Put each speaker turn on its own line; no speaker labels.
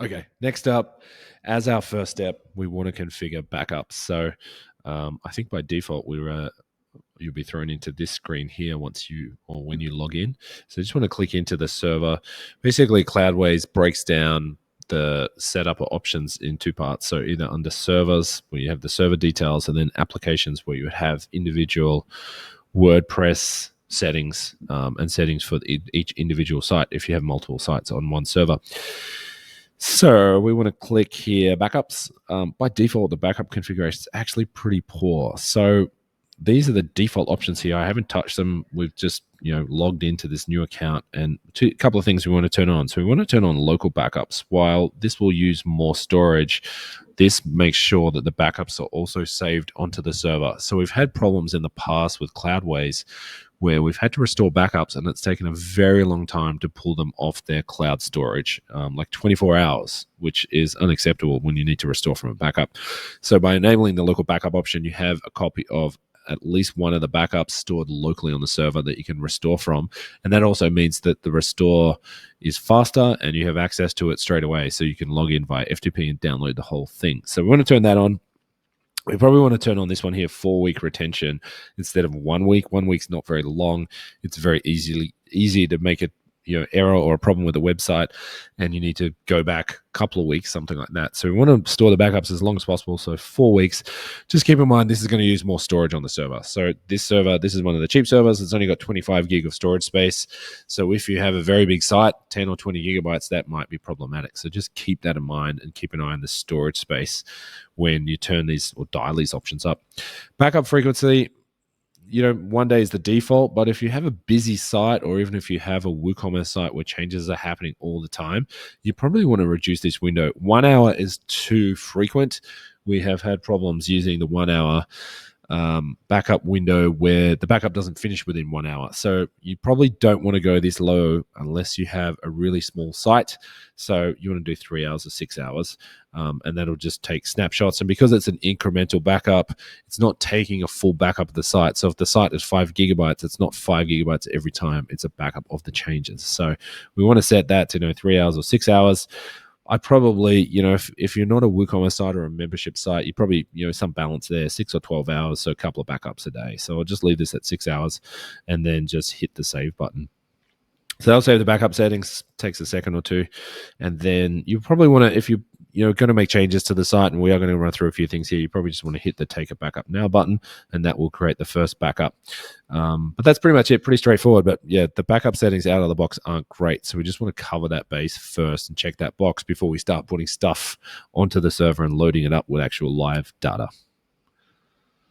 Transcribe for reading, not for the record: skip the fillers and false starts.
Okay, next up, as our first step, we want to configure backups. So I think by default, you'll be thrown into this screen here when you log in. So you just want to click into the server. Basically, CloudWays breaks down the setup options in two parts. So either under servers, where you have the server details, and then applications, where you would have individual WordPress settings and settings for each individual site if you have multiple sites on one server. So we want to click here, backups. By default, the backup configuration is actually pretty poor. So these are the default options here. I haven't touched them. We've just logged into this new account, and a couple of things we want to turn on. So we want to turn on local backups. While this will use more storage, this makes sure that the backups are also saved onto the server. So we've had problems in the past with CloudWays where we've had to restore backups, and it's taken a very long time to pull them off their cloud storage, like 24 hours, which is unacceptable when you need to restore from a backup. So by enabling the local backup option, you have a copy of at least one of the backups stored locally on the server that you can restore from. And that also means that the restore is faster and you have access to it straight away. So you can log in via FTP and download the whole thing. So we want to turn that on. We probably want to turn on this one here, 4-week retention instead of 1 week. 1 week's not very long. It's very easy to make it error or a problem with the website, and you need to go back a couple of weeks, something like that. So we want to store the backups as long as possible. So 4 weeks. Just keep in mind, this is going to use more storage on the server. So this is one of the cheap servers. It's only got 25 gig of storage space. So if you have a very big site, 10 or 20 gigabytes, that might be problematic. So just keep that in mind and keep an eye on the storage space when you turn these or dial these options up. Backup frequency, 1 day is the default, but if you have a busy site, or even if you have a WooCommerce site where changes are happening all the time, you probably want to reduce this window. 1 hour is too frequent. We have had problems using the 1 hour backup window where the backup doesn't finish within 1 hour. So you probably don't want to go this low unless you have a really small site. So you want to do 3 hours or 6 hours, and that'll just take snapshots. And because it's an incremental backup, it's not taking a full backup of the site. So if the site is 5 gigabytes, it's not 5 gigabytes every time. It's a backup of the changes. So we want to set that to 3 hours or 6 hours. I'd probably, if you're not a WooCommerce site or a membership site, you probably, some balance there, 6 or 12 hours, so a couple of backups a day. So I'll just leave this at 6 hours and then just hit the save button. So that'll save the backup settings, takes a second or two. And then you probably want to, if you're going to make changes to the site, and we are going to run through a few things here, you probably just want to hit the take a backup now button, and that will create the first backup. But that's pretty much it, pretty straightforward. But yeah, the backup settings out of the box aren't great. So we just want to cover that base first and check that box before we start putting stuff onto the server and loading it up with actual live data.